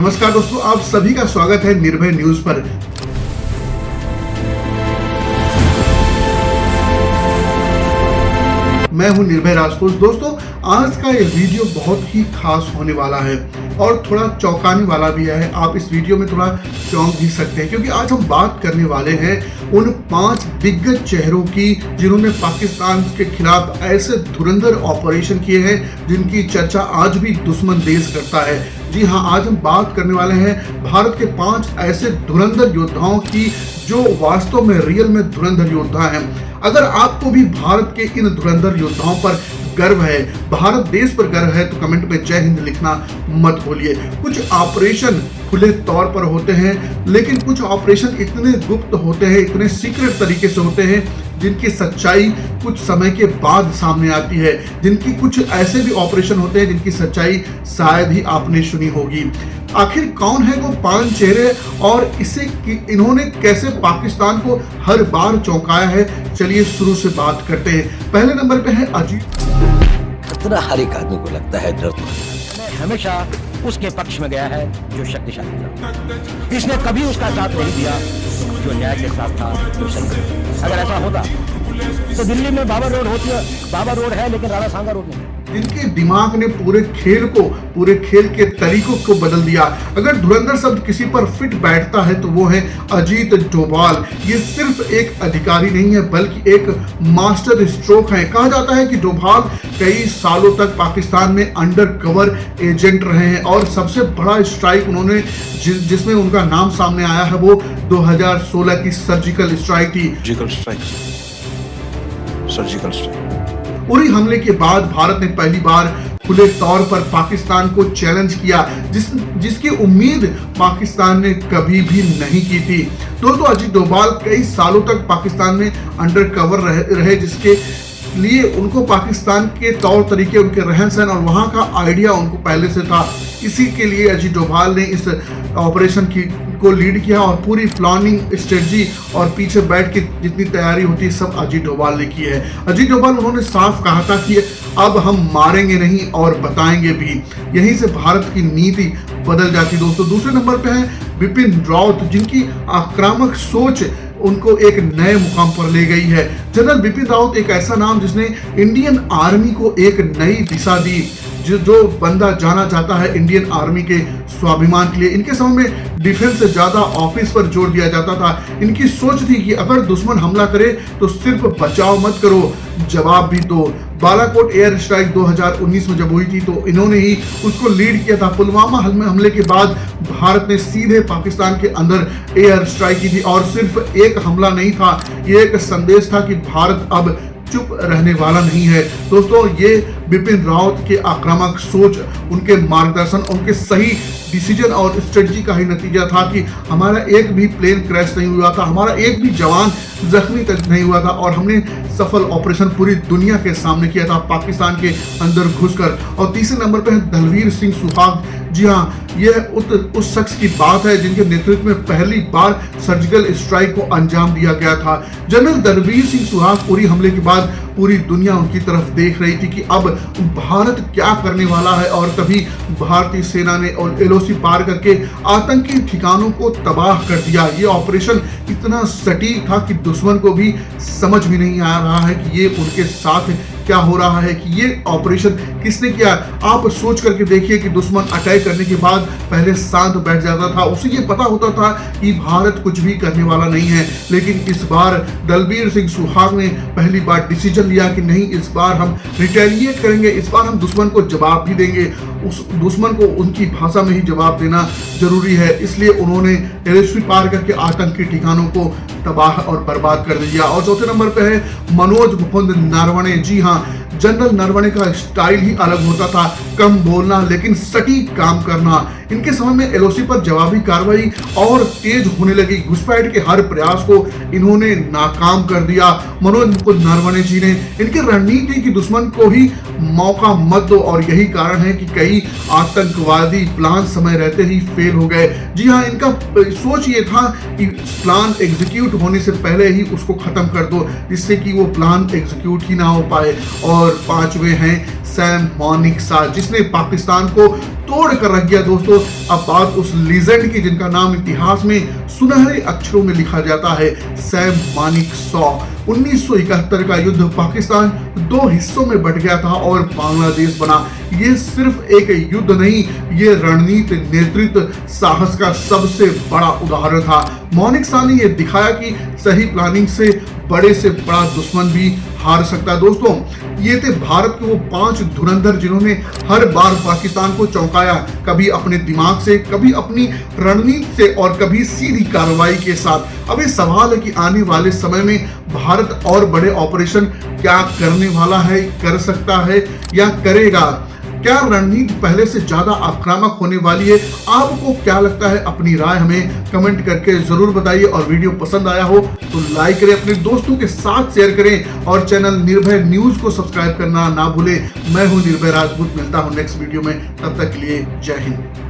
नमस्कार दोस्तों, आप सभी का स्वागत है निर्भय न्यूज पर। मैं हूं निर्भय राजपूत। दोस्तों, आज का ये वीडियो बहुत ही खास होने वाला है और थोड़ा चौंकाने वाला भी है। आप इस वीडियो में थोड़ा चौंक भी सकते हैं क्योंकि आज हम बात करने वाले हैं उन 5 दिग्गज चेहरों की जिन्होंने पाकिस्तान के खिलाफ ऐसे धुरंधर ऑपरेशन किए हैं जिनकी चर्चा आज भी दुश्मन देश करता है। जी हाँ, आज हम बात करने वाले हैं भारत के 5 ऐसे धुरंधर योद्धाओं की जो वास्तव में रियल में धुरंधर योद्धा हैं। अगर आपको भी भारत के इन धुरंधर योद्धाओं पर गर्व है, भारत देश पर गर्व है, तो कमेंट में जय हिंद लिखना मत भूलिए। कुछ ऑपरेशन खुले तौर पर होते हैं, लेकिन कुछ ऑपरेशन इतने गुप्त होते हैं, इतने सीक्रेट तरीके से होते हैं जिनकी सच्चाई कुछ समय के बाद सामने आती है। जिनकी कुछ ऐसे भी ऑपरेशन होते हैं जिनकी सच्चाई शायद ही आपने सुनी होगी। आखिर कौन है वो 5 चेहरे और इन्होंने कैसे पाकिस्तान को हर बार चौंकाया है, चलिए शुरू से बात करते हैं। पहले नंबर पे है अजीत। खतरा हर एक आदमी को लगता है, डर मैं हमेशा उसके पक्ष में गया है जो शक्तिशाली था। इसने कभी उसका साथ नहीं दिया जो न्याय के साथ था, जो सही था। अगर ऐसा होता तो दिल्ली में बाबर रोड होती है, बाबर रोड है लेकिन राणा सांगा रोड नहीं। जिनके दिमाग ने पूरे खेल के तरीकों को बदल दिया। अगर धुरंधर शब्द किसी पर फिट बैठता है तो वो है अजीत डोभाल। ये सिर्फ एक अधिकारी नहीं है बल्कि एक मास्टर स्ट्रोक है। कहा जाता है कि डोभाल कई सालों तक पाकिस्तान में अंडर कवर एजेंट रहे हैं और सबसे बड़ा स्ट्राइक उन्होंने जिसमें उनका नाम सामने आया है वो 2016 की सर्जिकल स्ट्राइक थी। सर्जिकल स्ट्राइक उरी हमले के बाद भारत ने पहली बार खुले तौर पर पाकिस्तान को चैलेंज किया, जिसकी उम्मीद पाकिस्तान ने कभी भी नहीं की थी। दोस्तों, अजीत डोभाल कई सालों तक पाकिस्तान में अंडर कवर रहे जिसके लिए उनको पाकिस्तान के तौर तरीके, उनके रहन सहन और वहां का आइडिया उनको पहले से था। इसी के लिए अजीत डोभाल ने इस ऑपरेशन को लीड किया और पूरी प्लानिंग, स्ट्रेटजी और पीछे बैठ के जितनी तैयारी होती है सब अजीत डोभाल ने की है। अजीत डोभाल उन्होंने साफ कहा था कि अब हम मारेंगे नहीं और बताएंगे भी। यहीं से भारत की नीति बदल जाती। दोस्तों, दूसरे नंबर पे है बिपिन रावत, जिनकी आक्रामक सोच उनको एक नए मुकाम पर ले गई है। जनरल बिपिन रावत एक ऐसा नाम जिसने इंडियन आर्मी को एक नई दिशा दी। जो बंदा जाना जाता है इंडियन आर्मी के स्वाभिमान के लिए। इनके समय में डिफेंस से ज्यादा ऑफिस पर जोर दिया जाता था। इनकी सोच थी कि अगर दुश्मन हमला करे तो सिर्फ बचाव मत करो, जवाब भी दो। बालाकोट एयर स्ट्राइक 2019 में जब हुई थी तो इन्होंने ही उसको लीड किया था। पुलवामा हमले के बाद भारत ने सीधे पाकिस्तान के अंदर एयर स्ट्राइक की थी और सिर्फ एक हमला नहीं था, ये एक संदेश था कि भारत अब चुप रहने वाला नहीं है। दोस्तों, ये बिपिन रावत के आक्रामक सोच, उनके मार्गदर्शन, उनके सही डिसीजन और स्ट्रेटजी का ही नतीजा था कि हमारा एक भी प्लेन क्रैश नहीं हुआ था, हमारा एक भी जवान जख्मी तक नहीं हुआ था और हमने सफल ऑपरेशन पूरी दुनिया के सामने किया था पाकिस्तान के अंदर घुसकर। और तीसरे नंबर पर है दलवीर सिंह सुहाग। जी हाँ, यह उस शख्स की बात है जिनके नेतृत्व में पहली बार सर्जिकल स्ट्राइक को अंजाम दिया गया था। जनरल दलवीर सिंह सुहाग उरी हमले के बाद पूरी दुनिया उनकी तरफ देख रही थी कि अब भारत क्या करने वाला है और तभी भारतीय सेना ने एलओसी पार करके आतंकी ठिकानों को तबाह कर दिया। ये ऑपरेशन इतना सटीक था कि दुश्मन को भी समझ में नहीं आ रहा है कि ये उनके साथ क्या हो रहा है, कि ये ऑपरेशन किसने किया। आप सोच करके देखिए कि दुश्मन अटैक करने के बाद पहले शांत बैठ जाता था, उसे ये पता होता था कि भारत कुछ भी करने वाला नहीं है। लेकिन इस बार दलवीर सिंह सुहाग ने पहली बार डिसीजन लिया कि नहीं, इस बार हम रिटेलिएट करेंगे, इस बार हम दुश्मन को जवाब भी देंगे। उस दुश्मन को उनकी भाषा में ही जवाब देना जरूरी है। इसलिए उन्होंने एलओसी पार करके आतंकी ठिकानों को तबाह और बर्बाद कर दिया। और चौथे नंबर पे है मनोज मुकुंद नरवणे। जी हाँ, जनरल नरवणे का स्टाइल ही अलग होता था, कम बोलना लेकिन सटीक काम करना। इनके समय में एलओसी पर जवाबी कार्रवाई और तेज होने लगी। घुसपैठ के हर प्रयास को इन्होंने नाकाम कर दिया। मनोज मुकुंद नरवणे जी ने इनकी रणनीति की दुश्मन को ही मौका मत दो और यही कारण है कि कई आतंकवादी प्लान समय रहते ही फेल हो गए। जी हाँ, इनका सोच ये था कि प्लान एग्जीक्यूट होने से पहले ही उसको खत्म कर दो जिससे कि वो प्लान एग्जीक्यूट ही ना हो पाए। और पांचवें हैं सैम मानेकशॉ, जिसने पाकिस्तान को तोड़ कर रख गया दोस्तों। अब बात उस लीजेंड की जिनका नाम इतिहास में सुनहरे अक्षरों में लिखा जाता है, सैम मानेकशॉ। 1971 का युद्ध पाकिस्तान दो हिस्सों में बंट गया था और बांग्लादेश बना। ये सिर्फ एक युद्ध नहीं, ये रणनीति, नेतृत्व, साहस का सबसे बड़ा उदाहरण था। मानेकशॉ ने यह दिखाया कि सही प्लानिंग से बड़े से बड़ा दुश्मन भी हार सकता है। दोस्तों, ये थे भारत के वो 5 धुरंधर जिन्होंने हर बार पाकिस्तान को चौंकाया, कभी अपने दिमाग से, कभी अपनी रणनीति से और कभी सीधी कार्रवाई के साथ। अब ये सवाल है कि आने वाले समय में भारत और बड़े ऑपरेशन क्या करने वाला है, कर सकता है या करेगा? क्या रणनीति पहले से ज्यादा आक्रामक होने वाली है? आपको क्या लगता है? अपनी राय हमें कमेंट करके जरूर बताइए और वीडियो पसंद आया हो तो लाइक करें, अपने दोस्तों के साथ शेयर करें और चैनल निर्भय न्यूज को सब्सक्राइब करना ना भूलें। मैं हूं निर्भय राजपूत, मिलता हूं नेक्स्ट वीडियो में, तब तक के लिए जय हिंद।